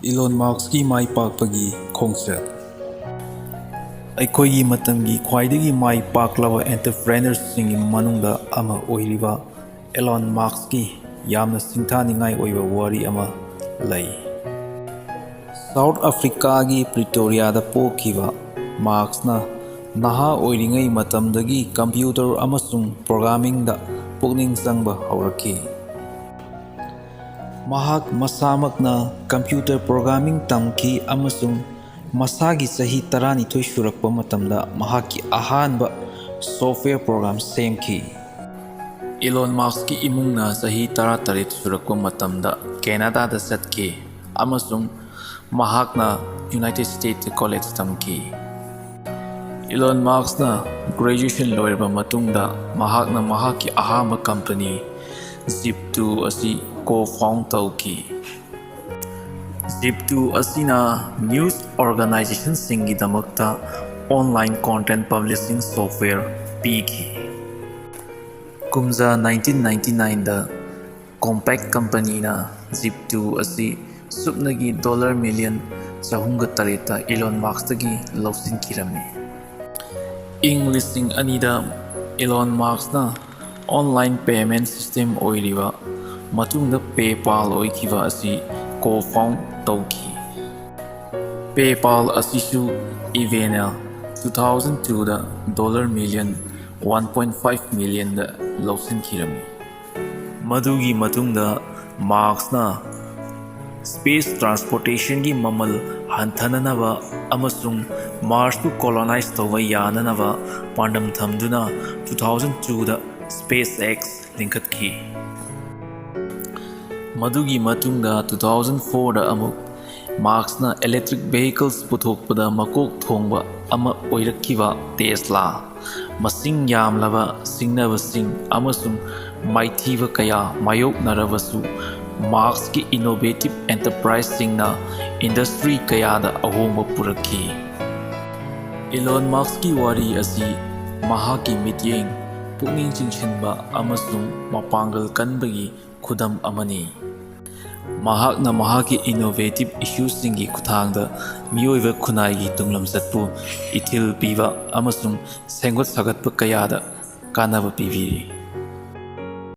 Elon Musk's Maipakpagi Khongchat. ꯑꯩꯈꯣꯏꯒꯤ ꯃꯇꯝꯒꯤ ꯈ꯭ꯋꯥꯏꯗꯒꯤ ꯃꯥꯏ ꯄꯥꯛꯂꯕ ꯑꯦꯟꯇꯔꯄ꯭ꯔꯦꯅꯔꯁꯤꯡꯒꯤ ꯃꯅꯨꯡꯗ ꯑꯃ ꯑꯣꯏꯔꯤꯕ Elon Musk's ꯌꯥꯝꯅ ꯁꯤꯡꯊꯥꯅꯤꯡꯉꯥꯏ ꯑꯣꯏꯕ ꯋꯥꯔꯤ ꯑꯃ ꯂꯩ꯫ ꯁꯥꯎꯊ ꯑꯐ꯭ꯔꯤꯀꯥꯒꯤ ꯄ꯭ꯔꯤꯇꯣꯔꯤꯌꯥꯗ ꯄꯣꯛꯈꯤꯕ ꯃꯥꯔꯛꯁꯅ ꯅꯍꯥ ꯑꯣꯏꯔꯤꯉꯩ ꯃꯇꯝꯗꯒꯤ ꯀꯝꯄ꯭ꯌꯨꯇꯔ ꯑꯃꯁꯨꯡ ꯄ꯭ꯔꯣꯒ꯭ꯔꯥꯃꯤꯡꯗ ꯄꯨꯛꯅꯤꯡ ꯆꯪꯕ ꯍꯧꯔꯛꯈꯤ꯫ ꯃꯍꯥꯛ ꯃꯁꯥꯃꯛꯅ ꯀꯝꯄ꯭ꯌꯨꯇꯔ ꯄ꯭ꯔꯣꯒ꯭ꯔꯥꯃꯤꯡ ꯇꯝꯈꯤ ꯑꯃꯁꯨꯡ ꯃꯁꯥꯒꯤ ꯆꯍꯤ 12 ꯁꯨꯔꯛꯄ ꯃꯇꯝꯗ ꯃꯍꯥꯛꯀꯤ ꯑꯍꯥꯟꯕ ꯁꯣꯐ꯭ꯇꯋꯦꯌꯔ ꯄ꯭ꯔꯣꯒ꯭ꯔꯥꯝ ꯁꯦꯝꯈꯤ꯫ Elon Musk's ꯏꯃꯨꯡꯅ ꯆꯍꯤ 18 ꯁꯨꯔꯛꯄ ꯃꯇꯝꯗ ꯀꯦꯅꯗꯥꯗ ꯆꯠꯈꯤ ꯑꯃꯁꯨꯡ ꯃꯍꯥꯛꯅ ꯌꯨꯅꯥꯏꯇꯦꯗ ꯁ꯭ꯇꯦꯠꯁꯇ ꯀꯣꯂꯦꯖ ꯇꯝꯈꯤ꯫ Elon Muskꯅ ꯒ꯭ꯔꯦꯖꯨꯑꯦꯁꯟ ꯂꯣꯏꯔꯕ ꯃꯇꯨꯡꯗ ꯃꯍꯥꯛꯅ ꯃꯍꯥꯛꯀꯤ ꯑꯍꯥꯟꯕ ꯀꯝꯄꯅꯤ Zip2 ꯑꯁꯤ ꯀꯣ-ꯐꯥꯎꯟꯗ ꯇꯧꯈꯤ꯫ Zip2 ꯑꯁꯤꯅ ꯅ꯭ꯌꯨꯁ ꯑꯣꯔꯒꯅꯥꯏꯖꯦꯁꯟꯁꯤꯡꯒꯤꯗꯃꯛꯇ ꯑꯣꯟꯂꯥꯏꯟ ꯀꯣꯟꯇꯦꯟꯠ ꯄꯕ꯭ꯂꯤꯁꯤꯡ ꯁꯣꯐ꯭ꯇꯋꯦꯌꯔ ꯄꯤꯈꯤ꯫ ꯀꯨꯝꯖꯥ 1999ꯗ ꯀꯣꯝꯄꯦꯛ ꯀꯝꯄꯅꯤꯅ Zip2 ꯑꯁꯤ ꯁꯨꯞꯅꯒꯤ $3,308,000ꯗ Elon Muskꯇꯒꯤ ꯂꯧꯁꯤꯟꯈꯤꯔꯝꯃꯤ꯫ ꯏꯪ 2000ꯗ Elon Muskꯅ ꯑꯣꯟꯂꯥꯏꯟ ꯄꯦꯃꯦꯟꯠ ꯁꯤꯁꯇꯦꯝ ꯑꯣꯏꯔꯤꯕ ꯃꯇꯨꯡꯗ PayPal ꯑꯣꯏꯈꯤꯕ ꯑꯁꯤ ꯀꯣ-ꯐꯥꯎꯟꯗ ꯇꯧꯈꯤ꯫ PayPal ꯑꯁꯤꯁꯨ ꯏꯕꯦꯟꯠꯅ 2002ꯗ $1.5 ꯃꯤꯂꯤꯌꯟꯗ ꯂꯧꯁꯤꯟꯈꯤꯔꯝꯃꯤ꯫ ꯃꯗꯨꯒꯤ ꯃꯇꯨꯡꯗ ꯃꯥꯔꯛꯁꯅ ꯁ꯭ꯄꯦꯁ ꯇ꯭ꯔꯥꯟꯁꯄꯣꯔꯇꯦꯁꯟꯒꯤ ꯃꯃꯜ ꯍꯟꯊꯅꯅꯕ ꯑꯃꯁꯨꯡ ꯃꯥꯔꯁꯄꯨ ꯀꯣꯂꯣꯅꯥꯏꯖ ꯇꯧꯕ ꯌꯥꯅꯅꯕ ꯄꯥꯟꯗꯝ ꯊꯝꯗꯨꯅ 2002ꯗ SpaceX ꯂꯤꯡꯈꯠꯈꯤ꯫ ꯃꯗꯨꯒꯤ ꯃꯇꯨꯡꯗ 2004ꯗ ꯑꯃꯨꯛ ꯃꯥꯔꯛꯁꯅ ꯏꯂꯦꯛꯇ꯭ꯔꯤꯛ ꯚꯦꯍꯤꯀꯜꯁ ꯄꯨꯊꯣꯛꯄꯗ ꯃꯀꯣꯛ ꯊꯣꯡꯕ ꯑꯃ ꯑꯣꯏꯔꯛꯈꯤꯕ ꯇꯦꯁꯂꯥ, ꯃꯁꯤꯡ ꯌꯥꯝꯂꯕ ꯁꯤꯡꯅꯕꯁꯤꯡ ꯑꯃꯁꯨꯡ ꯃꯥꯏꯊꯤꯕ ꯀꯌꯥ ꯃꯥꯌꯣꯛꯅꯔꯕꯁꯨ ꯃꯥꯔꯛꯁꯀꯤ ꯏꯅꯣꯚꯦꯇꯤꯕ ꯑꯦꯟꯇꯔꯄ꯭ꯔꯥꯏꯖꯁꯤꯡꯅ ꯏꯟꯗꯁꯇ꯭ꯔꯤ ꯀꯌꯥꯗ ꯑꯍꯣꯡꯕ ꯄꯨꯔꯛꯈꯤ꯫ Elon Musk's ꯋꯥꯔꯤ ꯑꯁꯤ ꯃꯍꯥꯛꯀꯤ ꯃꯤꯠꯌꯦꯡ, ꯄꯨꯛꯅꯤꯡ ꯆꯤꯡꯁꯤꯟꯕ ꯑꯃꯁꯨꯡ ꯃꯄꯥꯡꯒꯜ ꯀꯟꯕꯒꯤ ꯈꯨꯗꯝ ꯑꯃꯅꯤ꯫ ꯃꯍꯥꯛꯅ ꯃꯍꯥꯛꯀꯤ ꯏꯅꯣꯚꯦꯇꯤꯕ ꯏꯁꯨꯁꯤꯡꯒꯤ ꯈꯨꯠꯊꯥꯡꯗ ꯃꯤꯑꯣꯏꯕ ꯈꯨꯟꯅꯥꯏꯒꯤ ꯇꯨꯡꯂꯝꯆꯠꯄꯨ ꯏꯊꯤꯜ ꯄꯤꯕ ꯑꯃꯁꯨꯡ ꯁꯦꯝꯒꯠ ꯁꯥꯒꯠꯄ ꯀꯌꯥꯗ ꯀꯥꯟꯅꯕ ꯄꯤꯕꯤꯔꯤ꯫